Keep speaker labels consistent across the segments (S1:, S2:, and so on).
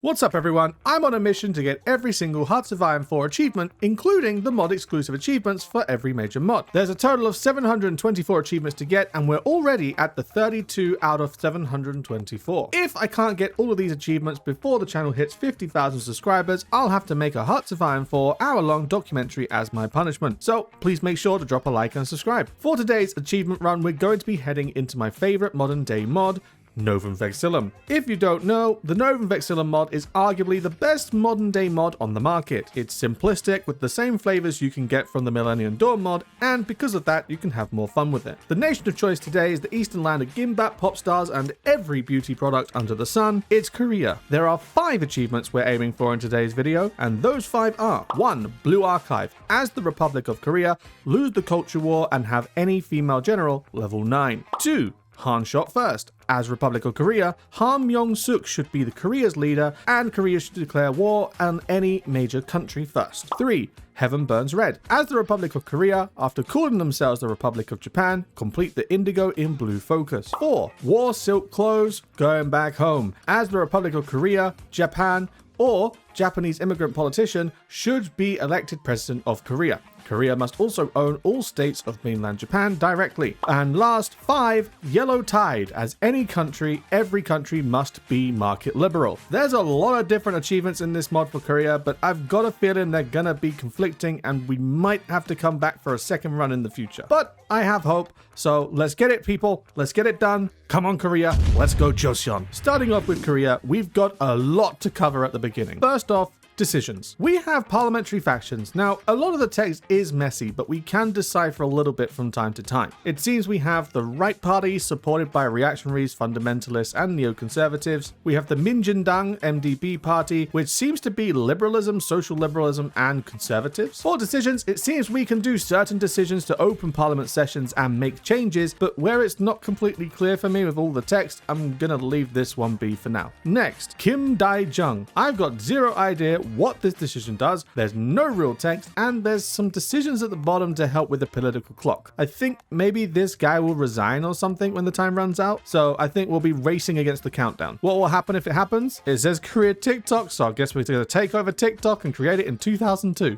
S1: What's up everyone, I'm on a mission to get every single Hearts of Iron 4 achievement, including the mod exclusive achievements for every major mod. There's a total of 724 achievements to get and we're already at the 32 out of 724. If I can't get all of these achievements before the channel hits 50,000 subscribers, I'll have to make a Hearts of Iron 4 hour-long documentary as my punishment. So please make sure to drop a like and subscribe. For today's achievement run, we're going to be heading into my favorite modern day mod, Novum Vexillum. If you don't know, the Novum Vexillum mod is arguably the best modern day mod on the market. It's simplistic with the same flavors you can get from the Millennium Dawn mod, and because of that you can have more fun with it. The nation of choice today is the eastern land of Gimbap, pop stars and every beauty product under the sun. It's Korea. There are 5 achievements we're aiming for in today's video, and those 5 are: 1. Blue Archive. As the Republic of Korea, lose the culture war and have any female general level 9. 2. Han shot first. As Republic of Korea, Han Myung-suk should be the Korea's leader, and Korea should declare war on any major country first. 3. Heaven burns red. As the Republic of Korea, after calling themselves the Republic of Japan, complete the indigo in blue focus. 4. War silk clothes, going back home. As the Republic of Korea, Japan, or Japanese immigrant politician should be elected president of Korea. Korea must also own all states of mainland Japan directly. And last, 5, Yellow Tide. As any country, every country must be market liberal. There's a lot of different achievements in this mod for Korea, but I've got a feeling they're gonna be conflicting and we might have to come back for a second run in the future. But I have hope, so let's get it people, let's get it done. Come on Korea, let's go Joseon. Starting off with Korea, we've got a lot to cover at the beginning. First off, decisions. We have parliamentary factions. Now, a lot of the text is messy, but we can decipher a little bit from time to time. It seems we have the right party supported by reactionaries, fundamentalists, and neoconservatives. We have the Minjindang MDB party, which seems to be liberalism, social liberalism, and conservatives. For decisions, it seems we can do certain decisions to open parliament sessions and make changes, but where it's not completely clear for me with all the text, I'm gonna leave this one be for now. Next, Kim Dae-jung. I've got zero idea what this decision does, there's no real text, and there's some decisions at the bottom to help with the political clock. I think maybe this guy will resign or something when the time runs out, so I think we'll be racing against the countdown. What will happen if it happens? It says create TikTok, so I guess we're going to take over TikTok and create it in 2002.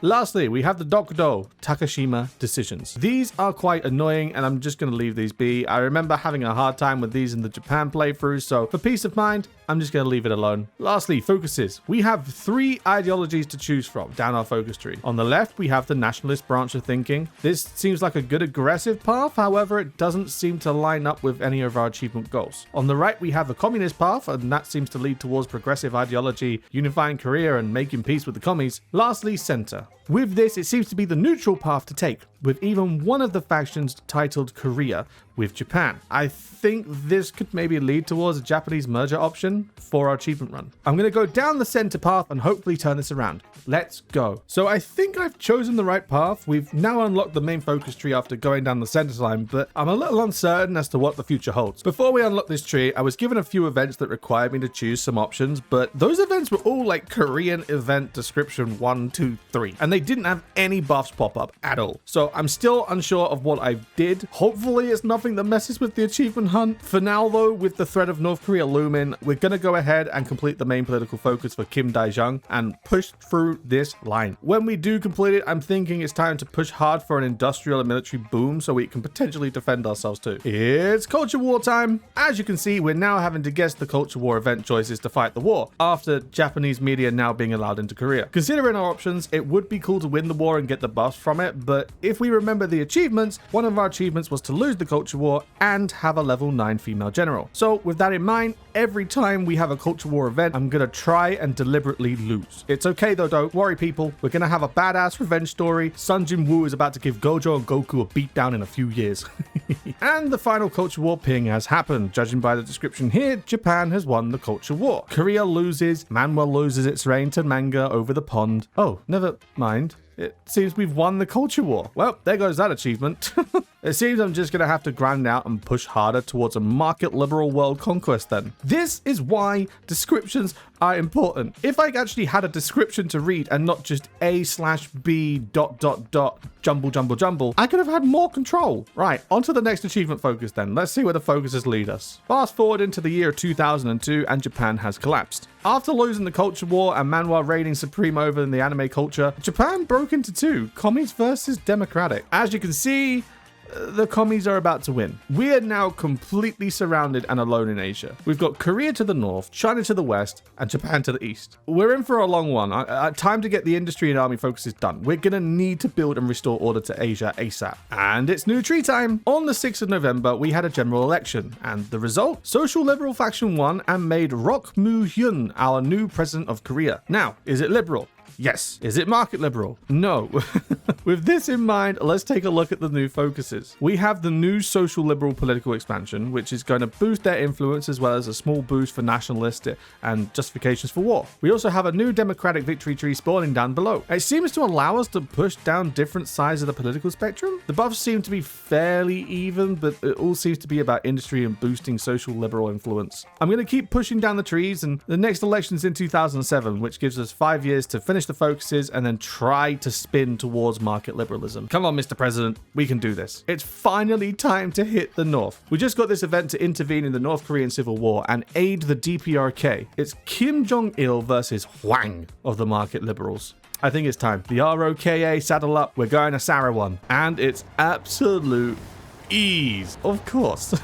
S1: Lastly, we have the Dokudo Takashima decisions. These are quite annoying and I'm just going to leave these be. I remember having a hard time with these in the Japan playthrough, so for peace of mind, I'm just going to leave it alone. Lastly, focuses. We have 3 ideologies to choose from down our focus tree. On the left, we have the nationalist branch of thinking. This seems like a good aggressive path, however, it doesn't seem to line up with any of our achievement goals. On the right, we have the communist path, and that seems to lead towards progressive ideology, unifying Korea and making peace with the commies. Lastly, center. With this, it seems to be the neutral path to take, with even one of the factions titled Korea with Japan. I think this could maybe lead towards a Japanese merger option for our achievement run. I'm going to go down the center path and hopefully turn this around. Let's go. So I think I've chosen the right path. We've now unlocked the main focus tree after going down the center line, but I'm a little uncertain as to what the future holds. Before we unlock this tree, I was given a few events that required me to choose some options, but those events were all like Korean event description 1, 2, 3, and they didn't have any buffs pop up at all. So I'm still unsure of what I did. Hopefully it's nothing that messes with the achievement hunt. For now though, with the threat of North Korea looming, we're gonna go ahead and complete the main political focus for Kim Dae-jung and push through this line. When we do complete it, I'm thinking it's time to push hard for an industrial and military boom so we can potentially defend ourselves too. It's culture war time. As you can see, we're now having to guess the culture war event choices to fight the war, after Japanese media now being allowed into Korea. Considering our options, it would be cool to win the war and get the buffs from it, but if we remember the achievements, one of our achievements was to lose the culture war and have a level 9 female general. So with that in mind, every time we have a culture war event, I'm gonna try and deliberately lose. It's okay though, don't worry people, we're gonna have a badass revenge story. Sun Jin-woo is about to give Gojo and Goku a beatdown in a few years. And the final culture war ping has happened. Judging by the description here, Japan has won the culture war. Korea loses, Manuel loses its reign to manga over the pond. Oh, never mind. It seems we've won the culture war. Well, there goes that achievement. It seems I'm just going to have to grind out and push harder towards a market liberal world conquest then. This is why descriptions are important. If I actually had a description to read and not just A/B ... jumble, I could have had more control. Right, on to the next achievement focus then. Let's see where the focuses lead us. Fast forward into the year 2002 and Japan has collapsed. After losing the culture war and manhwa reigning supreme over in the anime culture, Japan broke into two, commies versus democratic. As you can see, the commies are about to win. We are now completely surrounded and alone in Asia. We've got Korea to the north, China to the west, and Japan to the east. We're in for a long one. Time to get the industry and army focuses done. We're gonna need to build and restore order to Asia ASAP. And it's new tree time. On the 6th of November, we had a general election, and the result? Social Liberal faction won and made Rock Moo-hyun our new president of Korea. Now, is it liberal? Yes. Is it market liberal? No. With this in mind, let's take a look at the new focuses. We have the new social liberal political expansion, which is going to boost their influence as well as a small boost for nationalist and justifications for war. We also have a new democratic victory tree spawning down below. It seems to allow us to push down different sides of the political spectrum. The buffs seem to be fairly even, but it all seems to be about industry and boosting social liberal influence. I'm going to keep pushing down the trees, and the next election's in 2007, which gives us 5 years to finish the focuses and then try to spin towards market liberalism. Come on, Mr. President, we can do this. It's finally time to hit the north. We just got this event to intervene in the North Korean Civil War and aid the DPRK. It's Kim Jong-il versus Hwang of the market liberals. I think it's time. The ROKA, saddle up, we're going to Sarawan. And it's absolute ease, of course.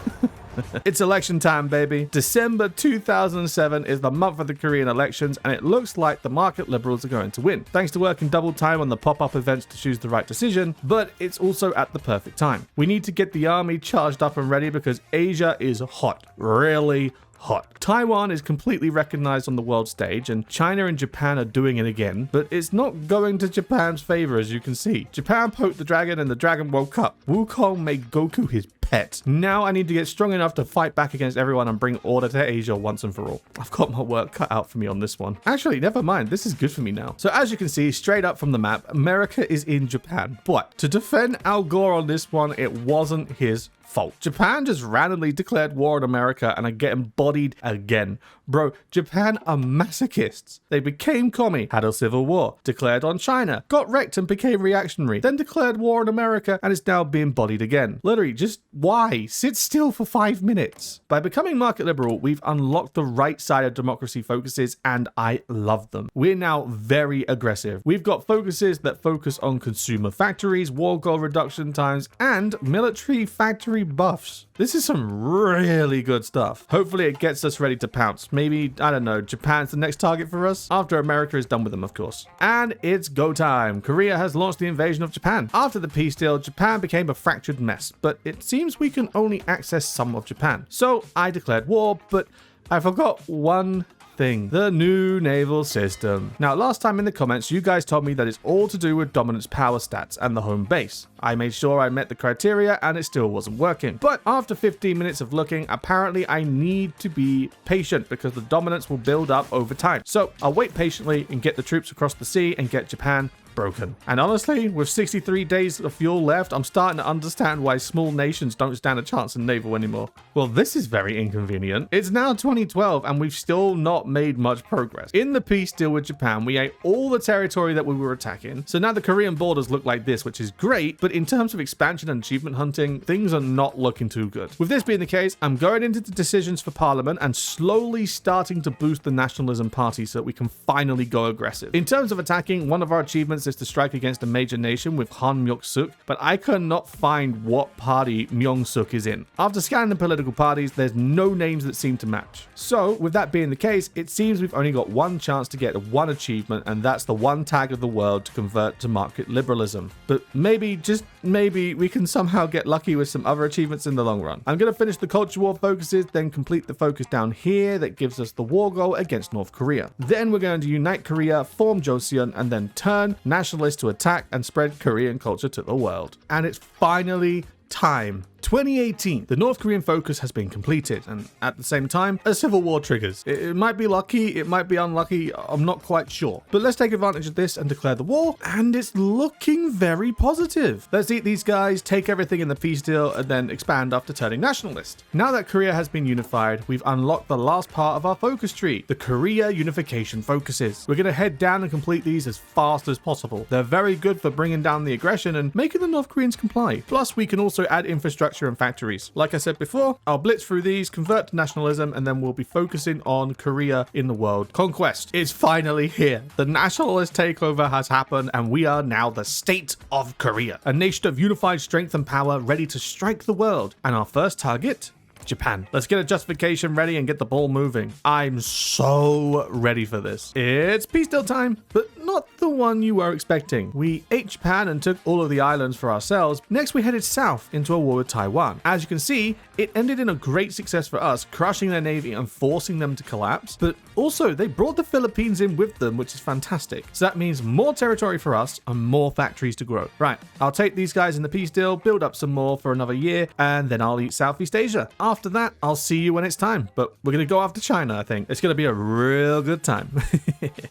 S1: It's election time, baby. December 2007 is the month of the Korean elections, and it looks like the market liberals are going to win. Thanks to working double time on the pop-up events to choose the right decision, but it's also at the perfect time. We need to get the army charged up and ready because Asia is hot. Really hot. Taiwan is completely recognized on the world stage, and China and Japan are doing it again, but it's not going to Japan's favor, as you can see. Japan poked the dragon and the dragon woke up. Wukong made Goku his pet. Now I need to get strong enough to fight back against everyone and bring order to Asia once and for all. I've got my work cut out for me on this one. Actually, never mind. This is good for me now. So as you can see, straight up from the map, America is in Japan. But to defend Al Gore on this one, it wasn't his fault. Japan just randomly declared war on America and are getting bodied again. Bro, Japan are masochists. They became commie, had a civil war, declared on China, got wrecked and became reactionary, then declared war on America and is now being bodied again. Literally, just why? Sit still for 5 minutes. By becoming market liberal, we've unlocked the right side of democracy focuses and I love them. We're now very aggressive. We've got focuses that focus on consumer factories, war goal reduction times, and military factory buffs. This is some really good stuff. Hopefully it gets us ready to pounce. Maybe, I don't know, Japan's the next target for us? After America is done with them, of course. And it's go time. Korea has launched the invasion of Japan. After the peace deal, Japan became a fractured mess, but it seems we can only access some of Japan. So I declared war, but I forgot one thing. The new naval system. Now, last time in the comments, you guys told me that it's all to do with dominance power stats and the home base. I made sure I met the criteria and it still wasn't working. But after 15 minutes of looking, apparently I need to be patient because the dominance will build up over time. So I'll wait patiently and get the troops across the sea and get Japan broken. And honestly, with 63 days of fuel left, I'm starting to understand why small nations don't stand a chance in naval anymore. Well, this is very inconvenient. It's now 2012 and we've still not made much progress. In the peace deal with Japan, we ate all the territory that we were attacking. So now the Korean borders look like this, which is great, but in terms of expansion and achievement hunting, things are not looking too good. With this being the case, I'm going into the decisions for parliament and slowly starting to boost the nationalism party so that we can finally go aggressive. In terms of attacking, one of our achievements is to strike against a major nation with Han Myok-suk, but I cannot find what party Myong-suk is in. After scanning the political parties, there's no names that seem to match. So with that being the case, it seems we've only got one chance to get one achievement, and that's the one tag of the world to convert to market liberalism. But maybe, just maybe, we can somehow get lucky with some other achievements in the long run. I'm going to finish the culture war focuses, then complete the focus down here that gives us the war goal against North Korea. Then we're going to unite Korea, form Joseon, and then turn nationalists to attack and spread Korean culture to the world. And it's finally time. 2018, the North Korean focus has been completed, and at the same time, a civil war triggers. It might be lucky, it might be unlucky, I'm not quite sure. But let's take advantage of this and declare the war, and it's looking very positive. Let's eat these guys, take everything in the peace deal, and then expand after turning nationalist. Now that Korea has been unified, we've unlocked the last part of our focus tree, the Korea Unification focuses. We're going to head down and complete these as fast as possible. They're very good for bringing down the aggression and making the North Koreans comply. Plus, we can also add infrastructure and factories. Like I said before, I'll blitz through these, convert to nationalism, and then we'll be focusing on Korea in the world. Conquest is finally here. The nationalist takeover has happened, and we are now the state of Korea, a nation of unified strength and power ready to strike the world. And our first target, Japan. Let's get a justification ready and get the ball moving. I'm so ready for this. It's peace deal time, but not the one you were expecting. We ate Japan and took all of the islands for ourselves. Next, we headed south into a war with Taiwan. As you can see, it ended in a great success for us, crushing their navy and forcing them to collapse. But also, they brought the Philippines in with them, which is fantastic. So that means more territory for us and more factories to grow. Right, I'll take these guys in the peace deal, build up some more for another year, and then I'll eat Southeast Asia. After that, I'll see you when it's time. But we're going to go after China, I think. It's going to be a real good time.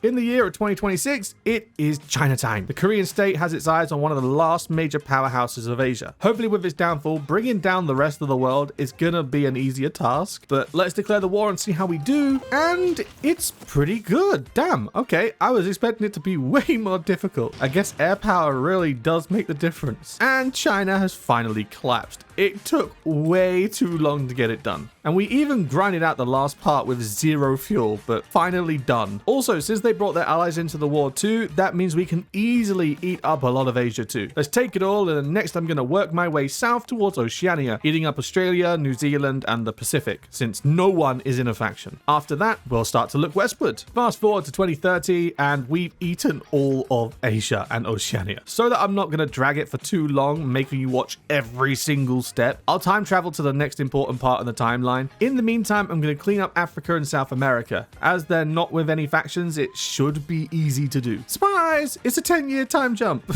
S1: In the year of 2026, it is China time. The Korean state has its eyes on one of the last major powerhouses of Asia. Hopefully with its downfall, bringing down the rest of the world is going to be an easier task. But let's declare the war and see how we do. And it's pretty good. Damn. Okay, I was expecting it to be way more difficult. I guess air power really does make the difference. And China has finally collapsed. It took way too long to get it done. And we even grinded out the last part with zero fuel, but finally done. Also, since they brought their allies into the war too, that means we can easily eat up a lot of Asia too. Let's take it all, and next I'm going to work my way south towards Oceania, eating up Australia, New Zealand, and the Pacific, since no one is in a faction. After that, we'll start to look westward. Fast forward to 2030, and we've eaten all of Asia and Oceania. So that I'm not going to drag it for too long, making you watch every single step, I'll time travel to the next important part of the timeline. In the meantime, I'm going to clean up Africa and South America. As they're not with any factions, it should be easy to do. Surprise! It's a 10-year time jump.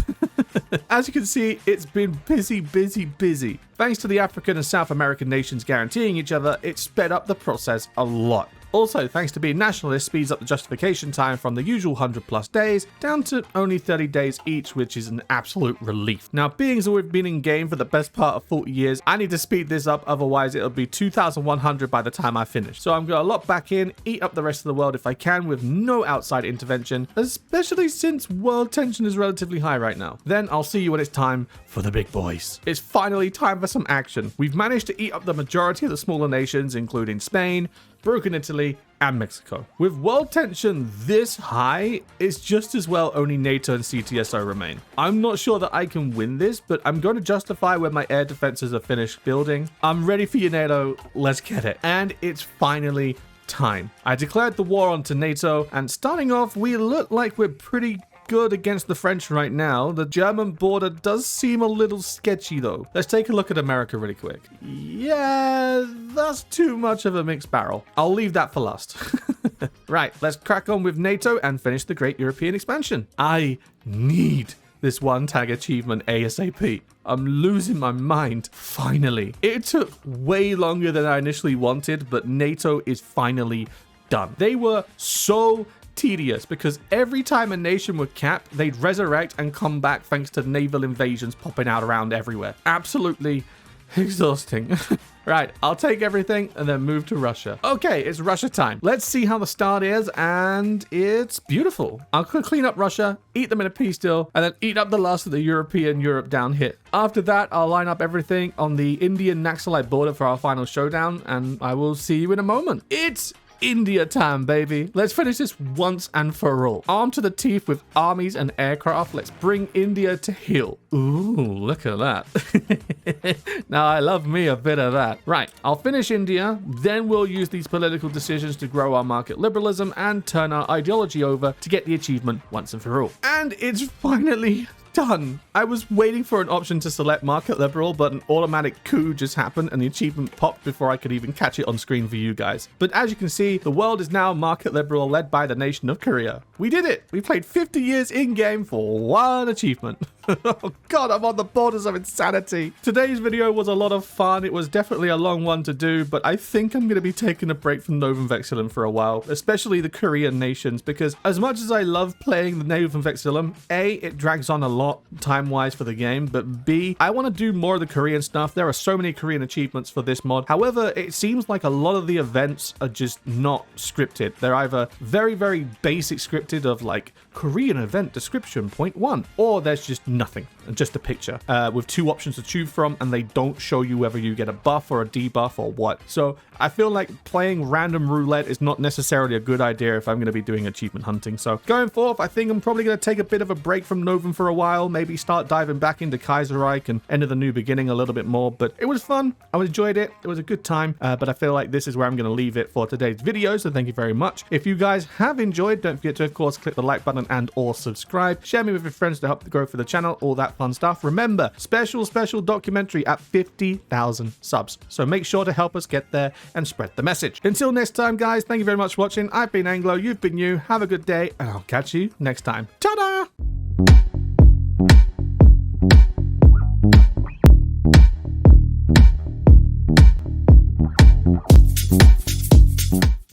S1: As you can see, it's been busy. Thanks to the African and South American nations guaranteeing each other, it sped up the process a lot. Also, thanks to being nationalist, speeds up the justification time from the usual 100+ days down to only 30 days each, which is an absolute relief. Now, being as we've been in game for the best part of 40 years, I need to speed this up, otherwise it'll be 2100 by the time I finish. So I'm going to lock back in, eat up the rest of the world if I can with no outside intervention, especially since world tension is relatively high right now. Then I'll see you when it's time for the big boys. It's finally time for some action. We've managed to eat up the majority of the smaller nations, including Spain, broken Italy, and Mexico. With world tension this high, it's just as well only NATO and CTSO remain. I'm not sure that I can win this, but I'm going to justify when my air defenses are finished building. I'm ready for you, NATO. Let's get it. And it's finally time. I declared the war onto NATO, and starting off, we look like we're pretty good against the French right now. The German border does seem a little sketchy though. Let's take a look at America really quick. Yeah, that's too much of a mixed barrel. I'll leave that for last. Right, let's crack on with NATO and finish the Great European Expansion. I need this one tag achievement ASAP. I'm losing my mind. Finally. It took way longer than I initially wanted, but NATO is finally done. They were so tedious because every time a nation would cap, they'd resurrect and come back thanks to naval invasions popping out around everywhere. Absolutely exhausting. Right, I'll take everything and then move to Russia. Okay, it's Russia time. Let's see how the start is, and it's beautiful. I'll clean up Russia, eat them in a peace deal, and then eat up the last of the European Europe down here. After that, I'll line up everything on the Indian Naxalite border for our final showdown, and I will see you in a moment. It's India time, baby. Let's finish this once and for all. Armed to the teeth with armies and aircraft, let's bring India to heel. Ooh, look at that. Now, I love me a bit of that. Right, I'll finish India, then we'll use these political decisions to grow our market liberalism and turn our ideology over to get the achievement once and for all. And it's finally done. I was waiting for an option to select market liberal, but an automatic coup just happened and the achievement popped before I could even catch it on screen for you guys. But as you can see, the world is now market liberal, led by the nation of Korea. We did it. We played 50 years in game for one achievement. Oh god, I'm on the borders of insanity. Today's video was a lot of fun. It was definitely a long one to do, but I think I'm going to be taking a break from Novum Vexillum for a while, especially the Korean nations, because as much as I love playing the Novum Vexillum, A, it drags on a lot time-wise for the game, but B, I want to do more of the Korean stuff. There are so many Korean achievements for this mod. However, it seems like a lot of the events are just not scripted. They're either very, very basic scripted of like Korean event description .1, or there's just nothing, just a picture with 2 options to choose from, and they don't show you whether you get a buff or a debuff or what. So I feel like playing random roulette is not necessarily a good idea if I'm going to be doing achievement hunting. So going forth, I think I'm probably going to take a bit of a break from Novum for a while, maybe start diving back into Kaiserreich and End of the New Beginning a little bit more, but it was fun. I enjoyed it. It was a good time, but I feel like this is where I'm going to leave it for today's video, so thank you very much. If you guys have enjoyed, don't forget to, of course, click the like button and or subscribe. Share me with your friends to help the growth of the channel, all that fun stuff. Remember, special documentary at 50,000 subs. So make sure to help us get there and spread the message. Until next time, guys, thank you very much for watching. I've been Anglo, you've been you. Have a good day, and I'll catch you next time.